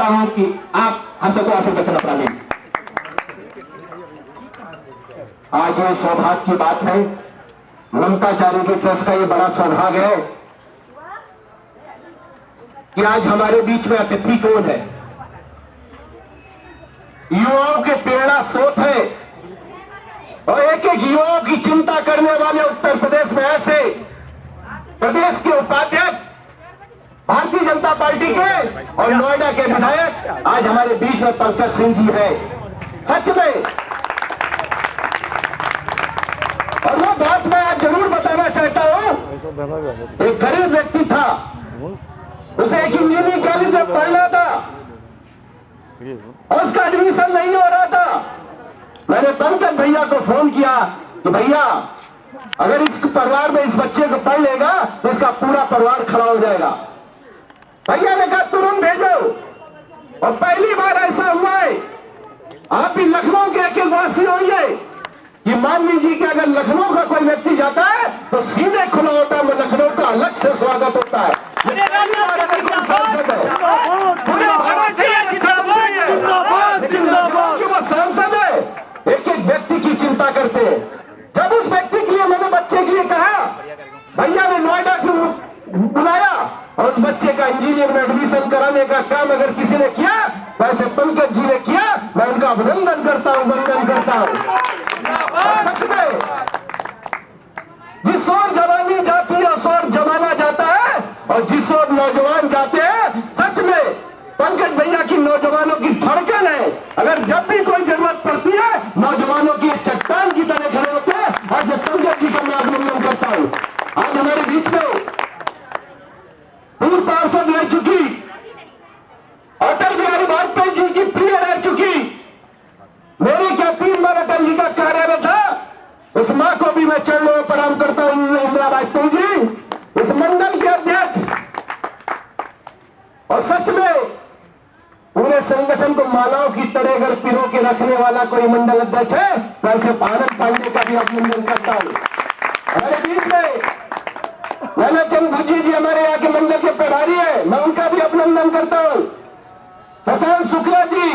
चाहता हूं कि आप हम सबको आसन पर चला लें। आज ये सौभाग्य की बात है, ममता चैरिटी ट्रस्ट का ये बड़ा सौभाग्य है कि आज हमारे बीच में अतिथि कौन है। युवाओं के प्रेरणा स्रोत है और एक एक युवाओं की चिंता करने वाले उत्तर प्रदेश में ऐसे प्रदेश के उपाध्यक्ष, भारतीय जनता पार्टी के और नोएडा के विधायक आज हमारे बीच में पंकज सिंह जी है। सच में, और वो बात मैं आज जरूर बताना चाहता हूं, एक गरीब व्यक्ति था, उसे एक इंजीनियरिंग कॉलेज में पढ़ना था और उसका एडमिशन नहीं हो रहा था। मैंने पंकज भैया को फोन किया कि भैया अगर इस परिवार में इस बच्चे को पढ़ लेगा तो इसका पूरा परिवार खड़ा हो जाएगा। भैया ने कहा तुरंत भेजो। और पहली बार ऐसा हुआ है, आप भी लखनऊ के एक वासी होइए, ये मान लीजिए कि अगर लखनऊ का कोई व्यक्ति जाता है तो सीधे खुलावटा में लखनऊ का अलग से स्वागत होता है। पूरे भारत के वो सांसद है, एक एक व्यक्ति की चिंता करते हैं। जब उस व्यक्ति के लिए मैंने बच्चे के लिए कहा, भैया ने नोएडा से बुलाया और उस बच्चे का इंजीनियर में एडमिशन कराने का काम अगर किसी ने किया, वैसे पंकज जी ने किया। मैं उनका अभिनंदन करता हूं, वंदन करता हूं। सच में जिस ओर जवानी जाती है उस ओर जमाना जाता है, और जिस ओर नौजवान जाते हैं, सच में पंकज भैया की नौजवानों की धड़कन है। अगर जब भी कोई जरूरत पड़ती है, नौजवानों की चट्टान की तरह खड़े होते हैं। आज पंकज जी का मैं अभिनंदन करता हूं। आज हमारे बीच में पूर्व पार्षद रह चुकी, अटल बिहारी वाजपेयी जी की प्रिय रह चुकी, मेरे क्या 3 बार अटल जी का कार्यालय था, उस मां को भी मैं चरणों में प्रणाम करता हूं, इंदिरा वाजपेयी जी, इस मंडल के अध्यक्ष, और सच में पूरे संगठन को मालाओं की तरह अगर पिरो के रखने वाला कोई मंडल अध्यक्ष है, वैसे आनंद पांडे का भी अभिनंदन करता हूं। हमारे बीच में लाला चंद भुज्जी जी हमारे यहाँ के मंडल के प्रभारी है, मैं उनका भी अभिनंदन करता हूं। प्रशांत शुक्ला जी,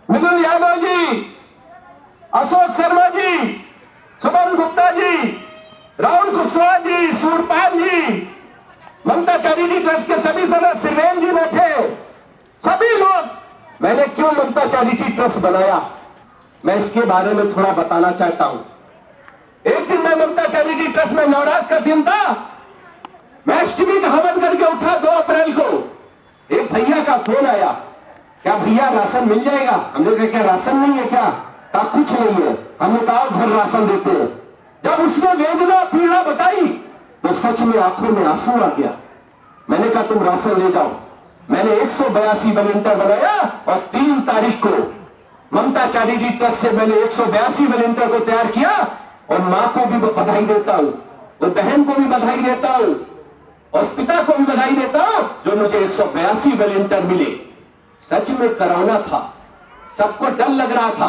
मिथुन यादव जी, अशोक शर्मा जी, शुभम गुप्ता जी, राहुल कुशवाहा जी, सूरपाल जी, ममता चैरिटी ट्रस्ट के सभी सदस्य, त्रिवेंद्र जी बैठे, सभी लोग। मैंने क्यों ममता चैरिटी ट्रस्ट बनाया, मैं इसके बारे में थोड़ा बताना चाहता हूं। एक दिन मैं ममता चैरिटी ट्रस्ट में, नवरात्र का दिन था, मैं अष्टमी का हवन करके उठा 2 अप्रैल को। एक भैया का फोन आया, क्या भैया राशन मिल जाएगा? हमने कहा क्या राशन नहीं है क्या? कहा कुछ नहीं है। हमने कहा घर राशन देते हैं। जब उसने वेदना पीड़ा बताई तो सच में आंखों में आंसू आ गया। मैंने कहा तुम राशन ले जाओ। मैंने 182 वॉलंटियर बनाया और 3 तारीख को ममता चैरिटी ट्रस्ट से मैंने 182 वॉलंटियर को तैयार किया। और मां को भी बधाई देता हूं, और बहन को भी बधाई देता हूं, और पिता को भी बधाई देता हूं जो मुझे 182 वॉलंटियर मिले। सच में कोरोना था, सबको डर लग रहा था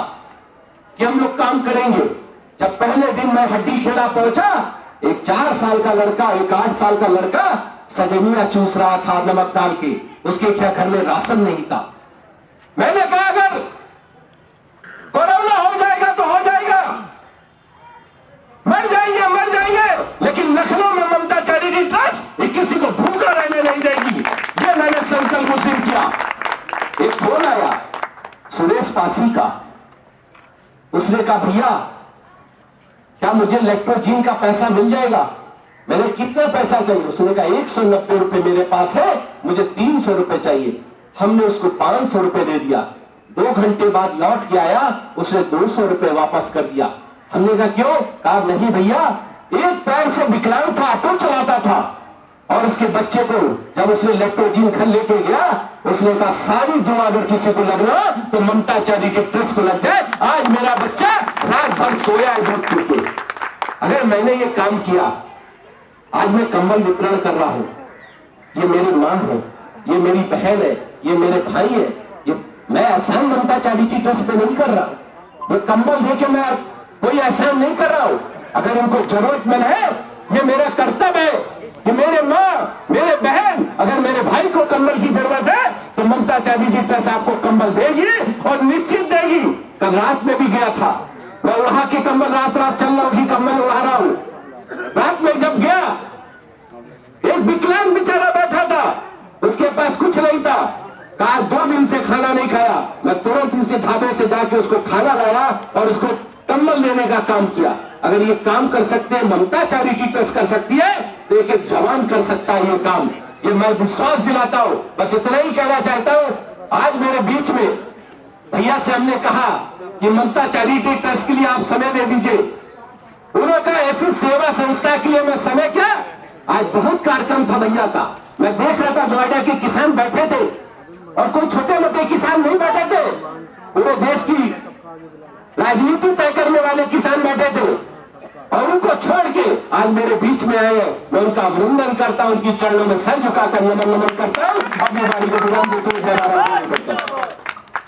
कि हम लोग काम करेंगे। जब पहले दिन मैं हड्डी खेड़ा पहुंचा, एक 4 साल का लड़का, एक 8 साल का लड़का सजनिया चूस रहा था नमक डाल के, उसके क्या घर में राशन नहीं था। मैंने कहा अगर कोरोना हो जाएगा तो हो जाएगा, मर जाएंगे, लेकिन लखनऊ में ममता चैरिटी ट्रस्ट किसी को भूखा रहने नहीं देगी। ये मैंने संकल्प उस दिन किया। एक फोन आया सुरेश पासी का, उसने कहा भैया क्या मुझे इलेक्ट्रोजीन का पैसा मिल जाएगा? मैंने कितना पैसा चाहिए? उसने कहा 190 रुपए मेरे पास है, मुझे 300 रुपए चाहिए। हमने उसको 500 रुपए दे दिया। 2 घंटे बाद लौट के आया, उसने 200 रुपए वापस कर दिया। हमने कहा क्यों? कहा नहीं भैया, एक पैर से विकलांग था, ऑटो चलाता था, और उसके बच्चे को जब उसने इलेक्ट्रोजीन घर लेके गया, उसने कहा सारी दुआ अगर किसी को लगना तो ममता चैरिटी ट्रस्ट को लग जाए। आज मेरा बच्चा रात भर सोया है दूध पी के। अगर मैंने ये काम किया, आज मैं कंबल वितरण कर रहा हूं, ये मेरी मां है, ये मेरी बहन है, ये मेरे भाई है, ये मैं एहसान ममता चैरिटी ट्रस्ट पे नहीं कर रहा। ये कंबल देके मैं कोई एहसान नहीं कर रहा हूं। अगर उनको जरूरतमंद है, ये मेरा कर्तव्य है कि मेरे माँ, मेरे बहन, अगर मेरे भाई को कंबल की जरूरत है तो ममता चैरिटी ट्रस्ट आपको कंबल देगी और निश्चित देगी। कल रात में भी गया था, मैं वहां की कंबल रात चल रहा हूँ, कंबल उड़ा रहा हूँ। रात में जब गया, एक विकलांग बेचारा बैठा था, उसके पास कुछ नहीं था, कहा 2 दिन से खाना नहीं खाया। मैं तुरंत इसे ढाबे से जाके उसको खाना लाया और उसको कंबल देने का काम किया। अगर ये काम कर सकते हैं, ममता चैरिटी ट्रस्ट कर सकती है, तो एक जवान कर सकता है ये काम। ये मैं विश्वास दिलाता हूं। बस इतना ही कहना चाहता हूं। आज मेरे बीच में भैया से हमने कहा कि ममता चैरिटी ट्रस्ट के लिए आप समय दे दीजिए। उन्होंने कहा ऐसी सेवा संस्था के लिए मैं समय क्या। आज बहुत कार्यक्रम था भैया का, मैं देख रहा था नोएडा के किसान बैठे थे और कोई छोटे मोटे किसान नहीं बैठे थे, पूरे देश की राजनीति तय करने वाले किसान बैठे थे और उनको छोड़ के आज मेरे बीच में आए। मैं उनका अभिनंदन करता हूं, उनकी चरणों में सर झुकाकर नमन करता हूं। अपनी बारी को बुलंद देते हुए